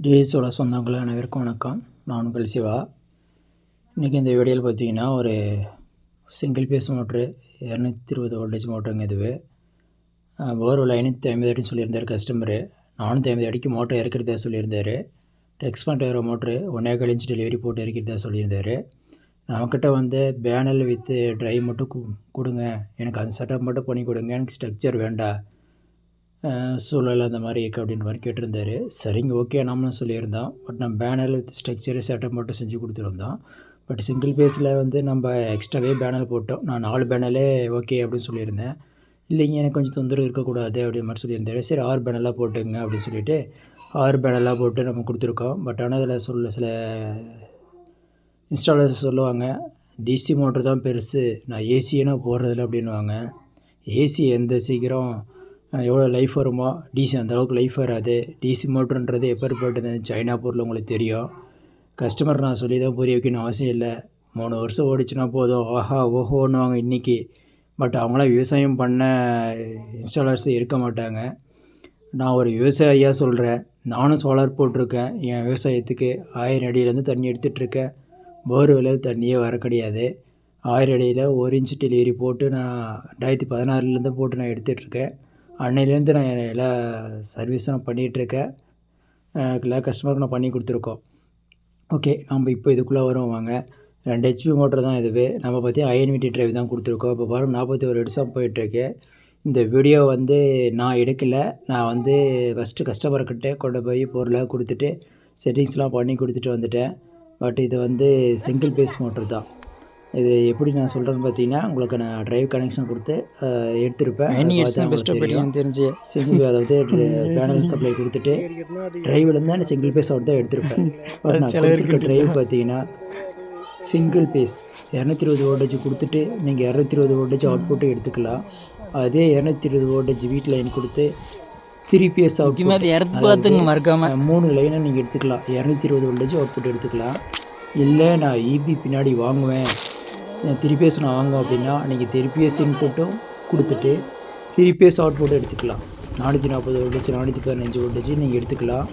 டிஎஸோட சொந்தங்கள் அனைவருக்கும் வணக்கம். நான் உங்கள் சிவா. இன்றைக்கி இந்த வீடியோவில் பார்த்தீங்கன்னா ஒரு சிங்கிள் பேஸ் மோட்ரு 220 வோல்டேஜ் மோட்டருங்க. இதுவே போர்வெல் 550 அடின்னு சொல்லியிருந்தார் கஸ்டமரு. 450 அடிக்கு மோட்டர் இறக்கிறதா சொல்லியிருந்தார். டெக்ஸ்பாண்ட் ஏரோ மோட்ரு 1.25 இன்ச் டெலிவரி போட்டு இறக்கிறதா சொல்லியிருந்தார். நம்மக்கிட்ட வந்து பேனல் வித்து ட்ரைவ் மட்டும் கொடுங்க, எனக்கு அந்த செட்டப் மட்டும் பண்ணி கொடுங்க, எனக்கு ஸ்ட்ரக்சர் வேண்டாம், சூழல் அந்த மாதிரி இருக்குது அப்படின்ற மாதிரி கேட்டிருந்தாரு. சரிங்க, ஓகே நம்மளும் சொல்லியிருந்தோம். பட் நம்ம பேனல் வித் ஸ்ட்ரக்சரு செட்டப் மட்டும் செஞ்சு கொடுத்துருந்தோம். பட் சிங்கிள் பேஸில் வந்து நம்ம எக்ஸ்ட்ராவே பேனல் போட்டோம். நான் 4 பேனலே ஓகே அப்படின்னு சொல்லியிருந்தேன். இல்லைங்க, எனக்கு கொஞ்சம் தொந்தரவு இருக்கக்கூடாது அப்படின்ற மாதிரி சொல்லியிருந்தாரு. சரி 6 பேனலாக போட்டுங்க அப்படின்னு சொல்லிவிட்டு 6 பேனலாக போட்டு நம்ம கொடுத்துருக்கோம். பட் ஆனால் அதில் சில இன்ஸ்டாலர்ஸ் சொல்லுவாங்க, டிசி மோட்ரு தான் பெருசு, நான் ஏசியே நான் போடுறதில்ல அப்படின்வாங்க. ஏசி எந்த சீக்கிரம் எவ்வளோ லைஃப் வருமோ டிசி அந்தளவுக்கு லைஃப் வராது. டிசி மோட்டருன்றது எப்பேற்பட்டது, சைனா பொருள் உங்களுக்கு தெரியும். கஸ்டமர் நான் சொல்லி தான் புரிய வைக்கணும் அவசியம் இல்லை. 3 வருஷம் ஓடிச்சுன்னா போதும் ஆஹா ஓஹோன்னுவாங்க இன்றைக்கி. பட் அவங்களாம் விவசாயம் பண்ண இன்ஸ்டாலர்ஸ் இருக்க மாட்டாங்க. நான் ஒரு விவசாயியாக சொல்கிறேன். நானும் சோலார் போட்டிருக்கேன். என் விவசாயத்துக்கு 1000 அடியிலேருந்து தண்ணி எடுத்துகிட்ருக்கேன். போர்வெல்லில் தண்ணியே வர கிடையாது. 1000 அடியில் 1 இன்ச் டெலிவரி போட்டு நான் 2016 போட்டு நான் எடுத்துகிட்ருக்கேன். அன்னையிலேருந்து நான் எல்லா சர்வீஸும் நான் பண்ணிகிட்ருக்கேன். எல்லா கஸ்டமருக்கும் நான் பண்ணி கொடுத்துருக்கோம். ஓகே, நம்ம இப்போ இதுக்குள்ளே வரோம் வாங்க. 2 ஹெச்பி மோட்டர் தான் இதுவே. நம்ம பற்றி ஐஎன்விடி டிரைவ் தான் கொடுத்துருக்கோம். இப்போ பாருங்கள் 41 நிமிஷம் போயிட்டுருக்கு. இந்த வீடியோ வந்து நான் எடுக்கலை. நான் வந்து ஃபஸ்ட்டு கஸ்டமர்கிட்ட கொண்டு போய் பொருளாக கொடுத்துட்டு செட்டிங்ஸ்லாம் பண்ணி கொடுத்துட்டு வந்துட்டேன். பட் இது வந்து சிங்கிள் பேஸ் மோட்டர் தான். இது எப்படி நான் சொல்கிறேன்னு பார்த்தீங்கன்னா, உங்களுக்கு நான் ட்ரைவ் கனெக்ஷன் கொடுத்து எடுத்துருப்பேன். தெரிஞ்சு சிங்கிள் அதாவது பேனல் சப்ளை கொடுத்துட்டு ட்ரைவ்லேருந்து நான் சிங்கிள் பேஸ் அவுட் தான் எடுத்திருப்பேன். பட் நான் கொடுத்துருக்க ட்ரைவ் பார்த்தீங்கன்னா சிங்கிள் பேஸ் 220 வோல்டேஜ் கொடுத்துட்டு நீங்கள் 220 வோல்டேஜ் அவுட்புட்டு எடுத்துக்கலாம். அதே 220 வோல்டேஜ் வீட்டில் லைன் கொடுத்து 3 பேஸ் அவுட் பார்த்துங்க மறக்காமல் 3 லைனை நீங்கள் எடுத்துக்கலாம். 220 வோல்டேஜ் அவுட்புட் எடுத்துக்கலாம். இல்லை நான் இபி பின்னாடி வாங்குவேன், 3 பேஸ் நான் வாங்குவோம் அப்படின்னா நீங்கள் 3 பேஸ் இன்புட்டும் கொடுத்துட்டு 3 பேஸ் அவுட்புட் எடுத்துக்கலாம். 440 வோல்டேஜ் 415 வோல்டேஜ் நீங்கள் எடுத்துக்கலாம்.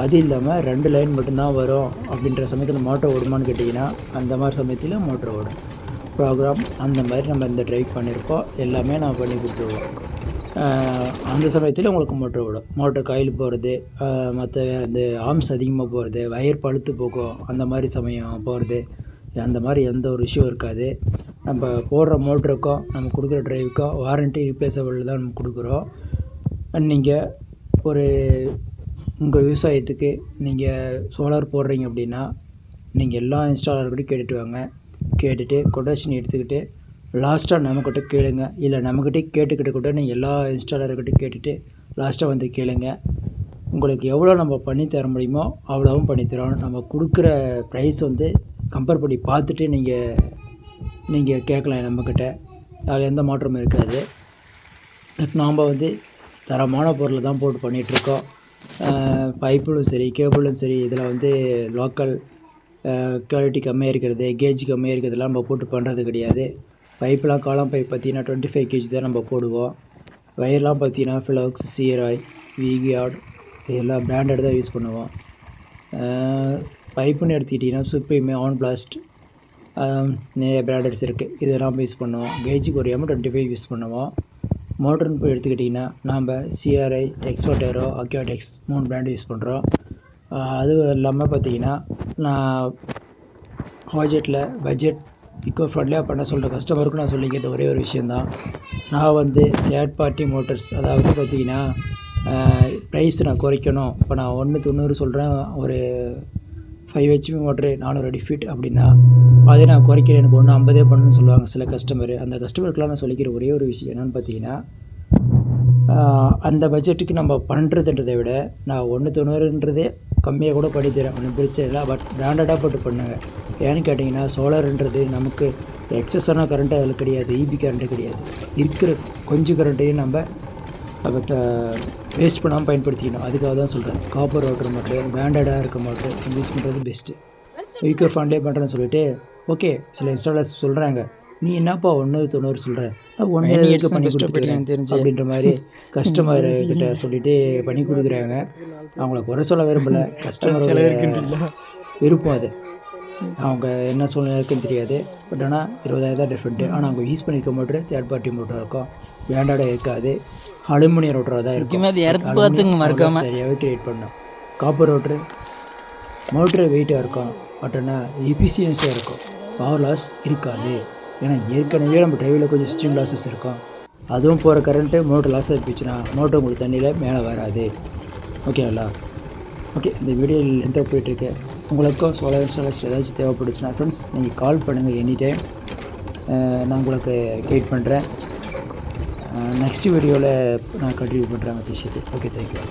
அது இல்லாமல் 2 லைன் மட்டும்தான் வரும் அப்படின்ற சமயத்தில் மோட்டர் ஓடுமான்னு கேட்டிங்கன்னா அந்த மாதிரி சமயத்தில் மோட்டர் ஓடும். ப்ரோக்ராம் அந்த மாதிரி நம்ம இந்த ட்ரைவ் பண்ணியிருக்கோம். எல்லாமே நான் பண்ணி கொடுத்துருவோம். அந்த சமயத்தில் உங்களுக்கு மோட்டர் ஓடும். மோட்டர் காயில் போகிறது, மற்ற அந்த ஆர்ம்ஸ் அதிகமாக போகிறது, வயர் பழுத்து போகும், அந்த மாதிரி சமயம் போகிறது, அந்த மாதிரி எந்த ஒரு இஷ்யூ இருக்காது. நம்ம போடுற மோட்டருக்கும் நம்ம கொடுக்குற ட்ரைவுக்கும் வாரண்ட்டி ரீப்ளேஸபிள் தான் நம்ம கொடுக்குறோம். நீங்கள் ஒரு உங்கள் விவசாயத்துக்கு நீங்கள் சோலார் போடுறீங்க அப்படின்னா நீங்கள் எல்லா இன்ஸ்டாலர்கிட்டையும் கேட்டுட்டு வாங்க. கேட்டுட்டு கொட்டேஷன் எடுத்துக்கிட்டு லாஸ்ட்டாக நம்மக்கிட்ட கேளுங்க. இல்லை நம்மக்கிட்டே கேட்டுக்கிட்ட கூட நீங்கள் எல்லா இன்ஸ்டாலர்கிட்டையும் கேட்டுட்டு லாஸ்ட்டாக வந்து கேளுங்க. உங்களுக்கு எவ்வளோ நம்ம பண்ணி தர முடியுமோ அவ்வளோவும் பண்ணித்தரோம். நம்ம கொடுக்குற ப்ரைஸ் வந்து கம்பேர் பண்ணி பார்த்துட்டு நீங்கள் கேட்கலாம் நம்மக்கிட்ட. அதில் எந்த மாற்றமும் இருக்காது. நாம் வந்து தரமான பொருளை தான் போட்டு பண்ணிகிட்ருக்கோம். பைப்புலும் சரி கேபிளும் சரி இதில் வந்து லோக்கல் குவாலிட்டி கம்மியாக இருக்கிறது, கேஜ் கம்மியாக இருக்கிறதுலாம் நம்ம போட்டு பண்ணுறது கிடையாது. பைப்பெலாம் காலம் பைப் பார்த்திங்கன்னா 25 kg தான் நம்ம போடுவோம். வயர்லாம் பார்த்திங்கன்னா ஃபிலோக்ஸ், சியராய், விகியார்ட் எல்லாம் பிராண்டட் தான் யூஸ் பண்ணுவோம். பைப்புன்னு எடுத்துக்கிட்டிங்கன்னா சுப்ரீம், ஆன் பிளாஸ்ட் நிறைய பிராண்டட்ஸ் இருக்குது. இதெல்லாம் யூஸ் பண்ணுவோம். கேஜுக்கு குறையாமல் 25 யூஸ் பண்ணுவோம். மோட்டர்னு போய் எடுத்துக்கிட்டிங்கன்னா நாம் சிஆர்ஐ, டெக்ஸ்பாண்ட் ஏரோ, அக்யூடெக்ஸ் 3 பிராண்டு யூஸ் பண்ணுறோம். அது இல்லாமல் பார்த்திங்கன்னா நான் பட்ஜெட் இக்கோ ஃப்ரெண்ட்லியாக பண்ண சொல்கிற கஸ்டமருக்கும் நான் சொல்லிக்கிறது ஒரே ஒரு விஷயந்தான். நான் வந்து தேர்ட் பார்ட்டி மோட்டர்ஸ், அதாவது பார்த்திங்கன்னா ப்ரைஸ் நான் குறைக்கணும். இப்போ நான் 190 சொல்கிறேன், ஒரு 5 ஹெச்பி மோட்ரு 400 அடி ஃபீட் அப்படின்னா அதே நான் குறைக்கிறேன், எனக்கு 150 பண்ணுன்னு சொல்லுவாங்க சில கஸ்டமரு. அந்த கஸ்டமருக்கெலாம் நான் சொல்லிக்கிற ஒரே ஒரு விஷயம் என்னென்னு பார்த்தீங்கன்னா, அந்த பட்ஜெட்டுக்கு நம்ம பண்ணுறதுன்றதை விட நான் 190ன்றதே கம்மியாக கூட பண்ணித்தரேன், ஒன்றும் பிரச்சனை இல்லை. பட் பிராண்டடாக போட்டு பண்ணுங்க. ஏன்னு கேட்டிங்கன்னா சோலார்ன்றது நமக்கு எக்ஸஸான கரண்ட்டு அதில் கிடையாது, இபி கரண்ட்டு கிடையாது. இருக்கிற கொஞ்சம் கரண்ட்டையும் நம்ம வேஸ்ட் பண்ணாமல் பயன்படுத்திக்கணும். அதுக்காக தான் சொல்கிறேன். காப்பர் ரோட்டர் மட்டும் பிராண்டடாக இருக்க மாட்டோம் யூஸ் பண்ணுறது பெஸ்ட்டு. வீக்கர் ஃபண்ட்லேயே பண்ணுறேன்னு சொல்லிவிட்டு ஓகே சில இன்ஸ்டாலர்ஸ் சொல்கிறாங்க நீ என்னப்பா 190 சொல்கிற, நான் 1 90 இதுக்கு பண்ணி கொடுத்துக்கிறேன் தெரிஞ்சு அப்படின்ற மாதிரி கஸ்டமர் கிட்ட சொல்லிட்டு பண்ணி கொடுக்குறாங்க. அவங்கள குறை சொல்ல விரும்பல, கஸ்டமரோட விருப்பம் அது. அவங்க என்ன சூழ்நிலை இருக்குன்னு தெரியாது. பட் ஆனால் 20,000 தான் டிஃப்ரெண்ட்டு. ஆனால் அவங்க யூஸ் பண்ணியிருக்க மோட்ரு தேர்ட் பார்ட்டி மோட்டராக இருக்கும், பிராண்டடாக இருக்காது, அலுமினியம் ரோட்டராக தான் இருக்கும். சரியாகவே கிரியேட் பண்ணோம். காப்பர் ரோட்ரு மோட்ரு வெயிட்டாக இருக்கும், பட் ஆனால் எஃபிஷியன்ஸியாக இருக்கும், பவர் லாஸ் இருக்காது. ஏன்னா ஏற்கனவே நம்ம டிரைவில் கொஞ்சம் ஸ்ட்ரீம் லாஸஸ் இருக்கும், அதுவும் போகிற கரண்ட்டு மோட்ரு லாஸ் ஆகிடுச்சுன்னா மோட்ரு உங்களுக்கு தண்ணியில் மேலே வராது. ஓகேங்களா? ஓகே, இந்த வீடியோ லென்த்தாக போயிட்டுருக்கு. உங்களுக்கும் சோலார் இன்ஸ்டாலேஷன் ஏதாச்சும் தேவைப்படுச்சுன்னா ஃப்ரெண்ட்ஸ் நீங்கள் கால் பண்ணுங்கள் எனி டைம், நான் உங்களுக்கு கைட் பண்ணுறேன். நெக்ஸ்ட் வீடியோவில் நான் கண்டினியூ பண்ணுறேன் அந்த விஷயத்தை. Okay, thank you.